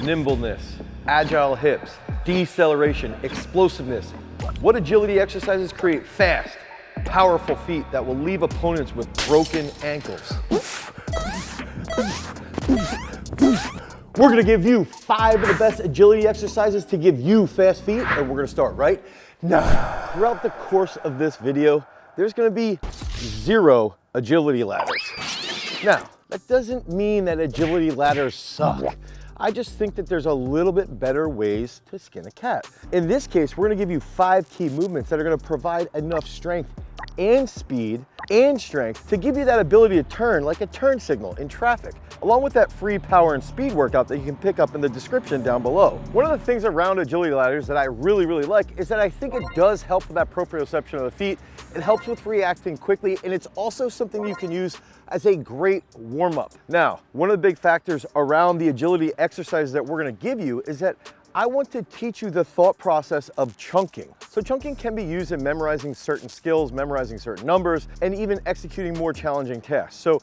nimbleness, agile hips, deceleration, explosiveness. What agility exercises create fast, powerful feet that will leave opponents with broken ankles? We're gonna give you 5 of the best agility exercises to give you fast feet, and we're gonna start right now. Throughout the course of this video, there's gonna be 0 agility ladders. Now, that doesn't mean that agility ladders suck. I just think that there's a little bit better ways to skin a cat. In this case, we're gonna give you 5 key movements that are gonna provide enough strength and speed and strength to give you that ability to turn like a turn signal in traffic, along with that free power and speed workout that you can pick up in the description down below. One of the things around agility ladders that I really like is that I think it does help with that proprioception of the feet. It helps with reacting quickly, and it's also something you can use as a great warm-up. Now, one of the big factors around the agility exercises that we're gonna give you is that I want to teach you the thought process of chunking. So chunking can be used in memorizing certain skills, memorizing certain numbers, and even executing more challenging tasks. So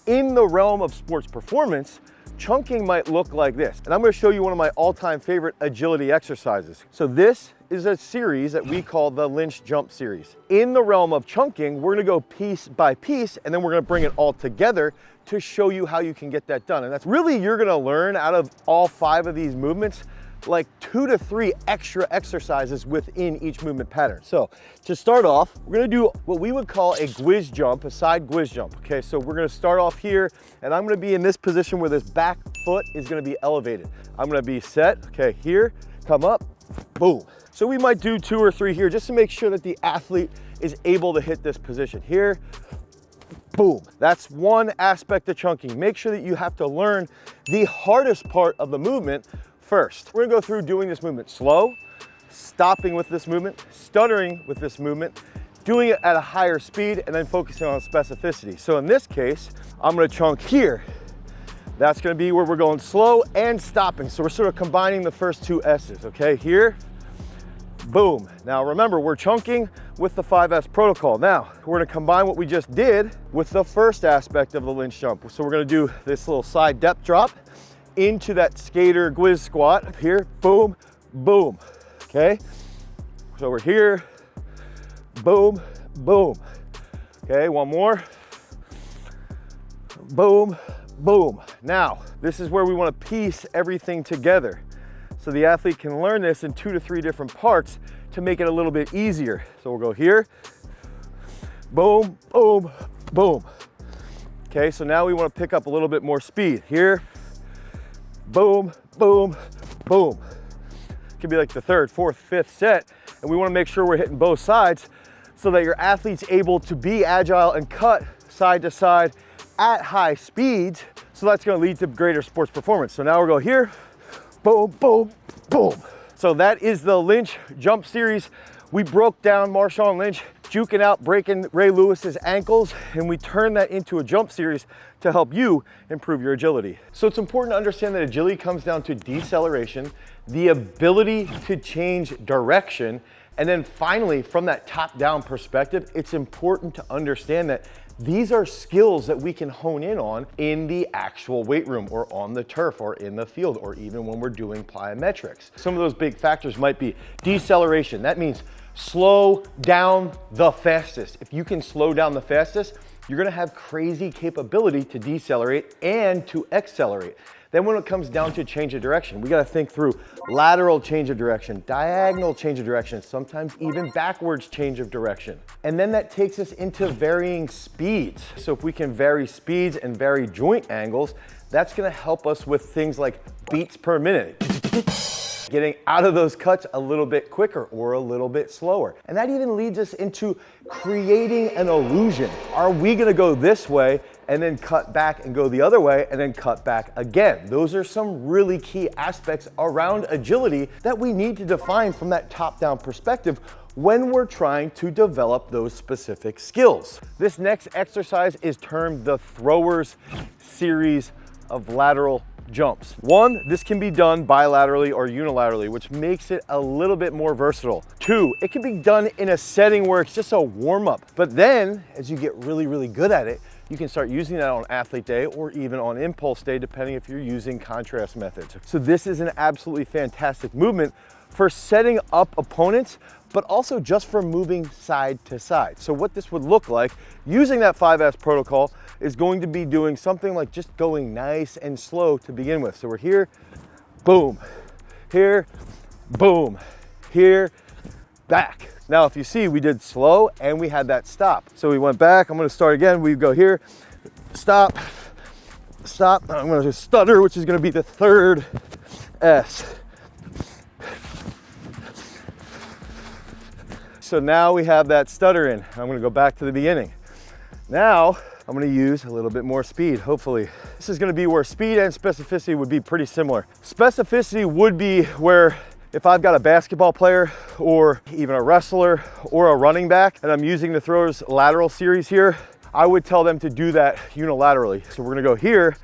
in the realm of sports performance, chunking might look like this. And I'm gonna show you one of my all-time favorite agility exercises. So this is a series that we call the Lynch jump series. In the realm of chunking, we're gonna go piece by piece, and then we're gonna bring it all together to show you how you can get that done. And that's really, you're gonna learn out of all 5 of these movements, like 2 to 3 extra exercises within each movement pattern. So to start off, we're gonna do what we would call a whiz jump, a side whiz jump. Okay, so we're gonna start off here, and I'm gonna be in this position where this back foot is gonna be elevated. I'm gonna be set, okay, here, come up, boom. So we might do 2 or 3 here just to make sure that the athlete is able to hit this position. Here, boom. That's one aspect of chunking. Make sure that you have to learn the hardest part of the movement first. We're gonna go through doing this movement slow, stopping with this movement, stuttering with this movement, doing it at a higher speed, and then focusing on specificity. So in this case, I'm gonna chunk here. That's gonna be where we're going slow and stopping. So we're sort of combining the first 2 S's, okay? Here, boom. Now remember, we're chunking with the 5S protocol. Now, we're gonna combine what we just did with the first aspect of the Lynch jump. So we're gonna do this little side depth drop into that skater whiz squat here, boom, boom, okay? So we're here, boom, boom. Okay, one more, boom, boom. Now, this is where we wanna piece everything together so the athlete can learn this in 2 to 3 different parts to make it a little bit easier. So we'll go here, boom, boom, boom. Okay, so now we wanna pick up a little bit more speed. Here, boom, boom, boom. It could be like the 3rd, 4th, 5th set, and we wanna make sure we're hitting both sides so that your athlete's able to be agile and cut side to side at high speeds, so that's gonna lead to greater sports performance. So now we'll go here, boom, boom, boom. So that is the Lynch jump series. We broke down Marshawn Lynch juking out, breaking Ray Lewis's ankles, and we turned that into a jump series to help you improve your agility. So it's important to understand that agility comes down to deceleration, the ability to change direction, and then finally, from that top-down perspective, it's important to understand that these are skills that we can hone in on in the actual weight room or on the turf or in the field or even when we're doing plyometrics. Some of those big factors might be deceleration. That means slow down the fastest. If you can slow down the fastest, you're gonna have crazy capability to decelerate and to accelerate. Then when it comes down to change of direction, we gotta think through lateral change of direction, diagonal change of direction, sometimes even backwards change of direction. And then that takes us into varying speeds. So if we can vary speeds and vary joint angles, that's gonna help us with things like beats per minute. Getting out of those cuts a little bit quicker or a little bit slower. And that even leads us into creating an illusion. Are we gonna go this way and then cut back and go the other way and then cut back again? Those are some really key aspects around agility that we need to define from that top-down perspective when we're trying to develop those specific skills. This next exercise is termed the throwers series of lateral jumps. One, this can be done bilaterally or unilaterally, which makes it a little bit more versatile. Two, it can be done in a setting where it's just a warm-up. But then, as you get really, really good at it, you can start using that on athlete day or even on impulse day, depending if you're using contrast methods. So this is an absolutely fantastic movement for setting up opponents, but also just for moving side to side. So what this would look like using that 5S protocol is going to be doing something like just going nice and slow to begin with. So we're here, boom, here, boom, here, back. Now, if you see, we did slow and we had that stop. So we went back, I'm gonna start again. We go here, stop, stop. I'm gonna just stutter, which is gonna be the third S. So now we have that stutter in. I'm gonna go back to the beginning. Now, I'm gonna use a little bit more speed, hopefully. This is gonna be where speed and specificity would be pretty similar. Specificity would be where if I've got a basketball player or even a wrestler or a running back and I'm using the throwers lateral series here, I would tell them to do that unilaterally. So we're gonna go here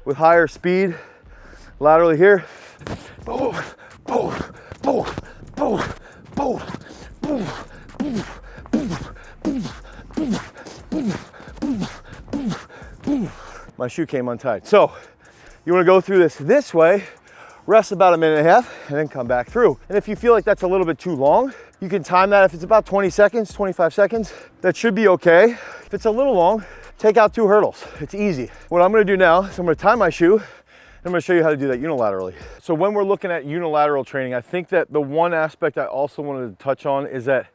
with higher speed, laterally here. Boom, boom, boom, boom, boom, boom, boom, boom, boom, boom. My shoe came untied. So you wanna go through this way, rest about a minute and a half, and then come back through. And if you feel like that's a little bit too long, you can time that. If it's about 20 seconds, 25 seconds, that should be okay. If it's a little long, take out 2 hurdles. It's easy. What I'm gonna do now is I'm gonna tie my shoe, and I'm gonna show you how to do that unilaterally. So when we're looking at unilateral training, I think that the one aspect I also wanted to touch on is that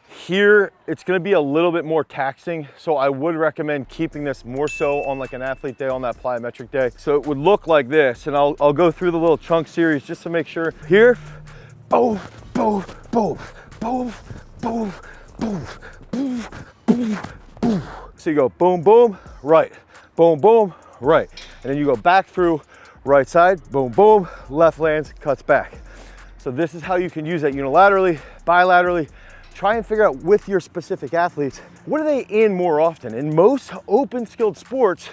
here, it's gonna be a little bit more taxing, so I would recommend keeping this more so on like an athlete day, on that plyometric day. So it would look like this, and I'll go through the little chunk series just to make sure. Here, boom, boom, boom, boom, boom, boom, boom, boom, boom. So you go boom, boom, right, boom, boom, right. And then you go back through right side, boom, boom, left lands, cuts back. So this is how you can use that unilaterally, bilaterally. Try and figure out with your specific athletes, what are they in more often? In most open skilled sports,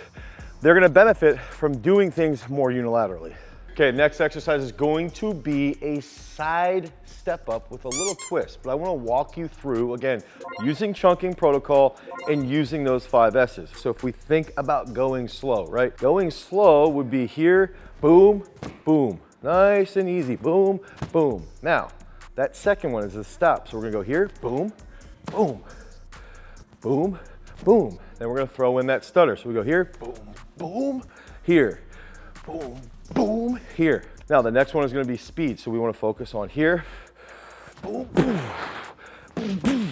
they're gonna benefit from doing things more unilaterally. Okay, next exercise is going to be a side step up with a little twist, but I wanna walk you through, again, using chunking protocol and using those 5 S's. So if we think about going slow, right? Going slow would be here, boom, boom. Nice and easy, boom, boom. Now, that second one is a stop. So we're gonna go here, boom, boom, boom, boom. Then we're gonna throw in that stutter. So we go here, boom, boom, here, boom, boom, here. Now the next one is gonna be speed. So we wanna focus on here, boom, boom, boom, boom,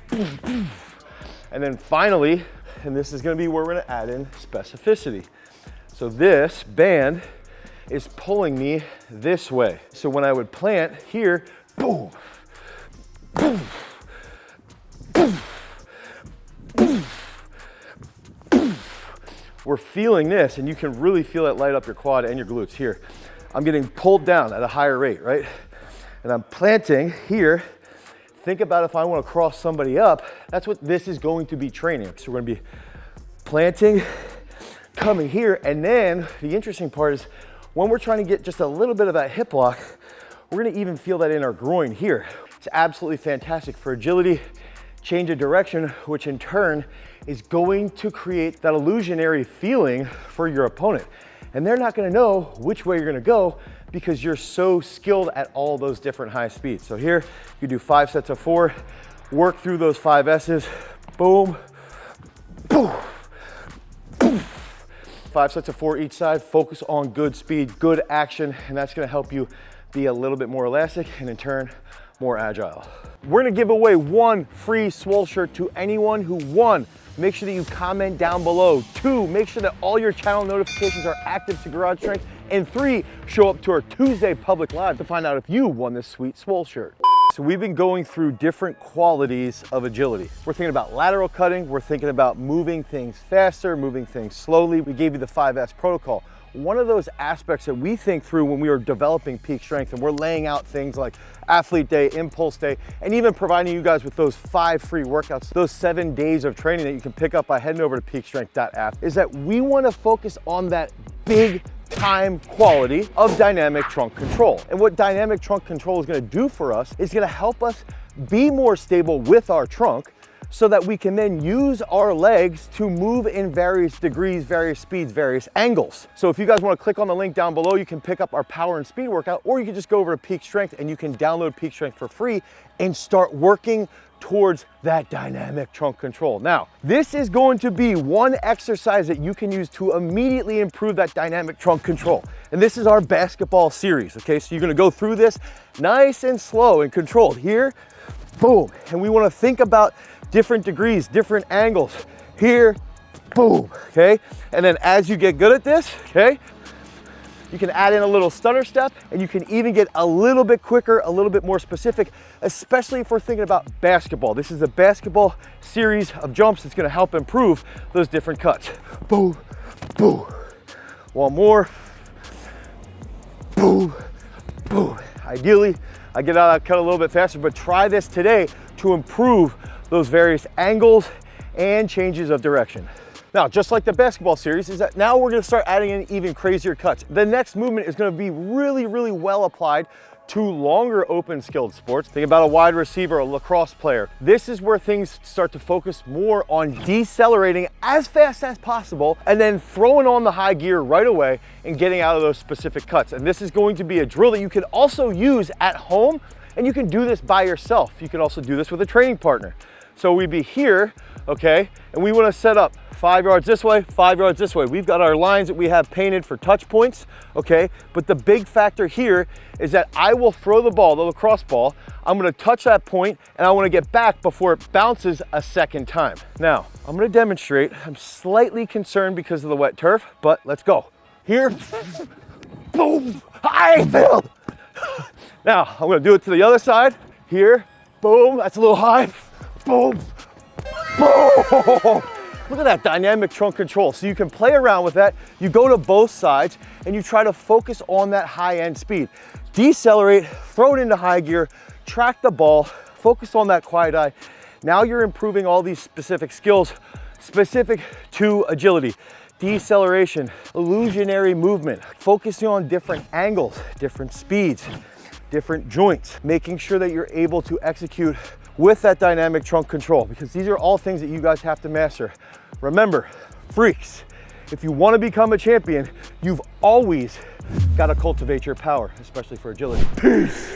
boom, boom. And then finally, and this is gonna be where we're gonna add in specificity. So this band is pulling me this way. So when I would plant here, boom, boom, boom, boom, boom. We're feeling this, and you can really feel it light up your quad and your glutes here. I'm getting pulled down at a higher rate, right? And I'm planting here. Think about if I want to cross somebody up, that's what this is going to be training. So we're going to be planting, coming here, and then the interesting part is when we're trying to get just a little bit of that hip lock, we're gonna even feel that in our groin here. It's absolutely fantastic for agility, change of direction, which in turn is going to create that illusionary feeling for your opponent. And they're not gonna know which way you're gonna go because you're so skilled at all those different high speeds. So here, you do 5 sets of 4, work through those 5 S's, boom, boom, boom. 5 sets of 4 each side, focus on good speed, good action, and that's gonna help you be a little bit more elastic and in turn, more agile. We're gonna give away 1 free Swole shirt to anyone who, 1, make sure that you comment down below, 2, make sure that all your channel notifications are active to Garage Strength, and 3, show up to our Tuesday public live to find out if you won this sweet Swole shirt. So we've been going through different qualities of agility. We're thinking about lateral cutting, we're thinking about moving things faster, moving things slowly. We gave you the 5S protocol. One of those aspects that we think through when we are developing peak strength and we're laying out things like athlete day, impulse day, and even providing you guys with those 5 free workouts, those 7 days of training that you can pick up by heading over to peakstrength.app, is that we want to focus on that big time quality of dynamic trunk control. And what dynamic trunk control is going to do for us is going to help us be more stable with our trunk, so that we can then use our legs to move in various degrees, various speeds, various angles. So if you guys want to click on the link down below, you can pick up our power and speed workout, or you can just go over to Peak Strength and you can download Peak Strength for free and start working towards that dynamic trunk control. Now, this is going to be one exercise that you can use to immediately improve that dynamic trunk control. And this is our basketball series, okay? So you're gonna go through this nice and slow and controlled. Here, boom. And we wanna think about different degrees, different angles. Here, boom, okay? And then as you get good at this, okay, you can add in a little stutter step, and you can even get a little bit quicker, a little bit more specific, especially if we're thinking about basketball. This is a basketball series of jumps that's gonna help improve those different cuts. Boom, boom. One more. Boom, boom. Ideally, I get out of that cut a little bit faster, but try this today to improve those various angles and changes of direction. Now, just like the basketball series, is that now we're gonna start adding in even crazier cuts. The next movement is gonna be really, really well applied to longer open skilled sports. Think about a wide receiver, a lacrosse player. This is where things start to focus more on decelerating as fast as possible and then throwing on the high gear right away and getting out of those specific cuts. And this is going to be a drill that you can also use at home, and you can do this by yourself. You can also do this with a training partner. So we'd be here, okay, and we wanna set up 5 yards this way, 5 yards this way. We've got our lines that we have painted for touch points, okay? But the big factor here is that I will throw the ball, the lacrosse ball, I'm gonna touch that point, and I wanna get back before it bounces a second time. Now, I'm gonna demonstrate. I'm slightly concerned because of the wet turf, but let's go. Here, boom, I failed. Now, I'm gonna do it to the other side. Here, boom, that's a little high. Boom, boom. Look at that dynamic trunk control. So you can play around with that. You go to both sides and you try to focus on that high end speed. Decelerate, throw it into high gear, track the ball, focus on that quiet eye. Now you're improving all these specific skills specific to agility, deceleration, illusionary movement, focusing on different angles, different speeds, different joints, making sure that you're able to execute with that dynamic trunk control, because these are all things that you guys have to master. Remember, freaks, if you want to become a champion, you've always got to cultivate your power, especially for agility. Peace.